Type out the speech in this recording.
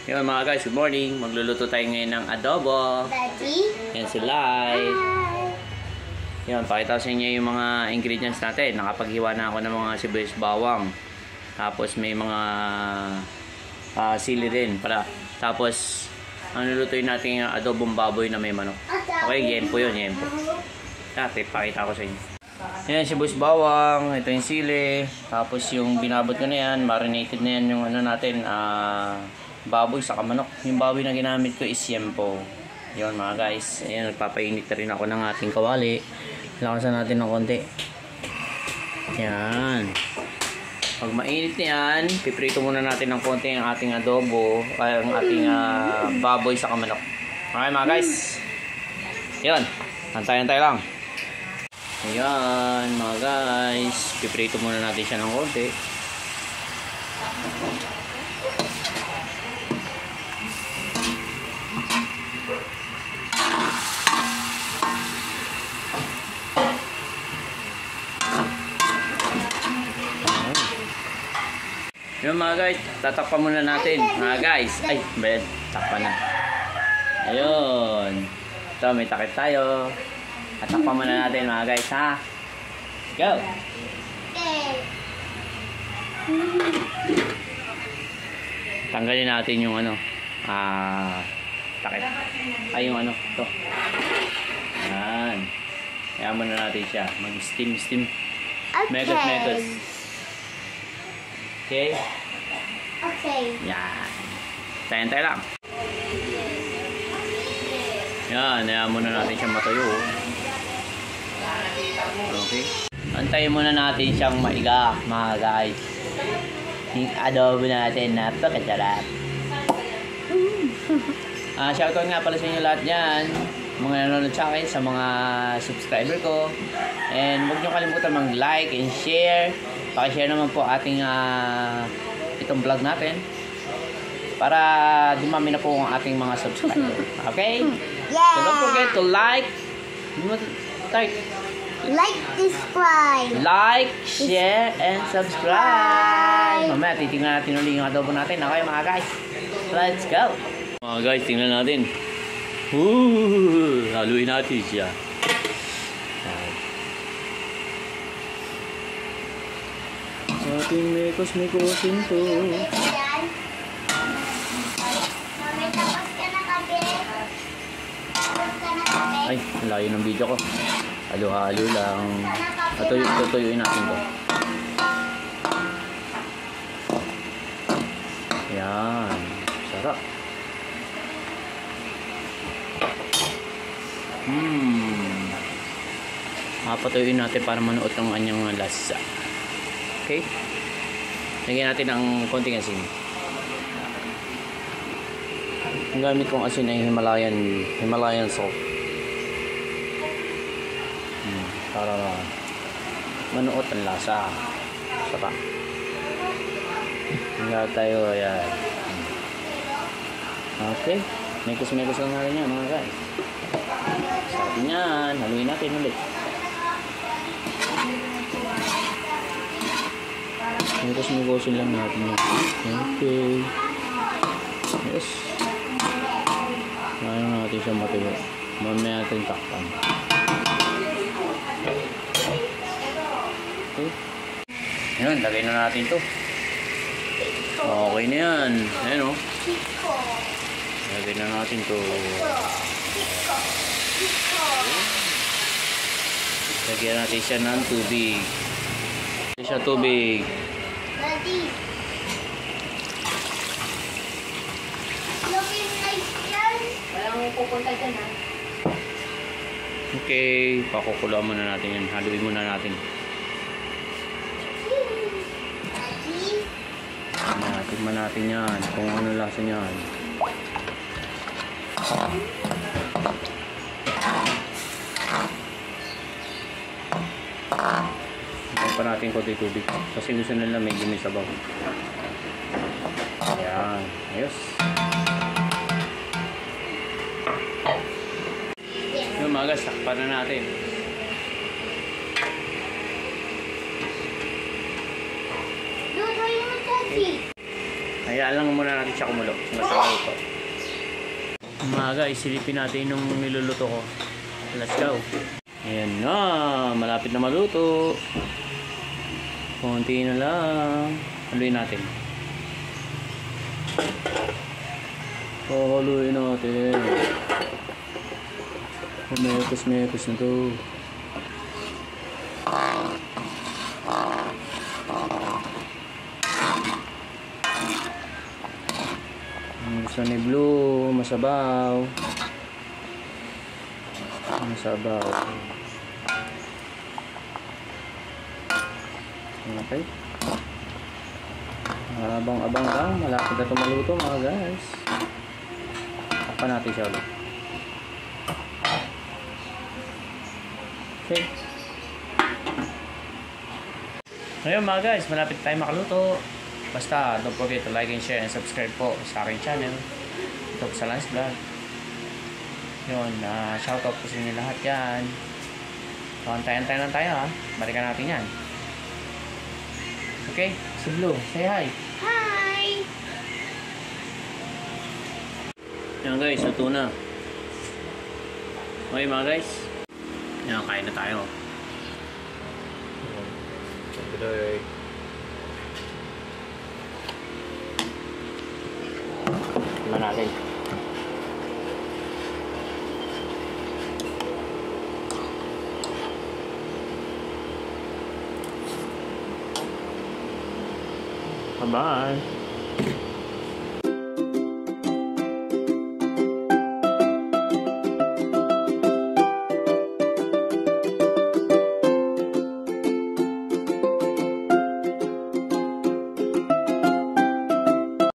Yun mga guys, good morning. Magluluto tayo ngayon ng adobo. Daddy? Yan si Lai. Hi! Yun, pakita sa inyo yung mga ingredients natin. Nakapaghiwa na ako ng mga sibuyas bawang. Tapos may mga sili rin pala. Tapos, ang lulutuin natin yung adobong baboy na may manok. Okay, yan po yun, yan po. Dati, pakita ko sa inyo. Yan, sibuyas bawang. Ito yung sili. Tapos yung binabot ko na yan, marinated na yan yung ano natin, baboy sa manok. Yung baboy na ginamit ko is yempo. Yun mga guys. Ayan, nagpapainit na rin ako ng ating kawali. Lakasan natin ng konti. Yan. Pag mainit na yan, piprito muna natin ng konti ang ating adobo, ang ating baboy sa manok. Okay mga guys. Yun. Antay-antay lang. Ayan mga guys. Piprito muna natin siya ng konti. Yung mga guys, tatakpan muna natin. Mga guys, ay, bed, takpan na. Ayun. Ito, may takip tayo. Tatakpan muna natin mga guys, ha? Go! Okay. Tanggalin natin yung ano, takip. Ay, yung ano, ito. Yan. Kaya muna natin siya. Mag-steam. Okay. Megas. Okay? Okay. Yan. Tayo lang. Yan. Hayaan muna natin siyang matuyo. Okay. Antayin muna natin siyang maiga, mga guys. Yung adobo natin. Napakasarap. Shoutout nga pala sa inyo lahat dyan. Mga nanonood sa akin, sa mga subscriber ko. And huwag nyo kalimutan mag-like and share. Pakishare naman po ating itong vlog natin para dumami na po ang ating mga subscriber. Okay? Yeah! So don't forget to like, share, and subscribe. Mamaya titingnan natin ulit yung adobo natin. Okay mga guys? Let's go! Mga guys, tingnan natin. Haluin natin siya. Ating mekos-mekosin to. Yan. Mami, tapos ka na kabe. Tapos ka na kabe. Ay, layo ng video ko. Halo-halo lang. Tutuyuin natin to. Yan. Sarap. Papatuyuin natin para manuot ang kanyang lasa. Okay? Lagyan natin ng konting asin. Ang gamit kong asin ay Himalayan salt. Para manuot ang lasa. Sarap. Hanggang tayo, ayan. Okay. Mekos-mekos lang natin yan mga guys. Sarap yan. Haluin natin ulit. Mekos-mekosin lang natin yan. Okay. Yes. Ngayon natin siya matuyo. Mamaya natin takpan. Okay. Ayan, lagay na natin to. Okay na yan. Ayan o. Lagay na natin to. Lagyan natin siya ng tubig. Lagyan siya tubig. Daddy. Looking nice yan. Walang pupunta dyan ha. Okay, pakukuloan muna natin yan. Haluin muna natin. Tikman natin yan. Kung ano lasa niyan. Ito pa natin konti tubig. Kasi gusto nila medyo may sabaw. Ayan. Ayos. Yung mga gas, takpan na natin. Hayaan lang muna natin siya kumulo. Maluto. Umaga, isilipin natin yung niluluto ko. Let's go. Ayan na. Malapit na maluto. Konti na lang. Haluin natin. Haluin natin. Mekos na to. Gusto ni Blue, masabaw. Masabaw. Okay. Abang-abang lang. Malapit na ito maluto mga guys. Takpan natin siya ulit. Okay. Ngayon mga guys, malapit tayo makaluto. Basta, don't forget to like and share and subscribe po sa aking channel. Ito po sa Lance Vlog. Yun, shoutout po sa inyo lahat yan. So, antayan-antayan lang tayo ha. Balikan natin yan. Okay, si Blue, say hi. Hi! Yan guys, luto na. Okay mga guys. Yan, kain na tayo. Tuloy. Tignan natin. Bye-bye.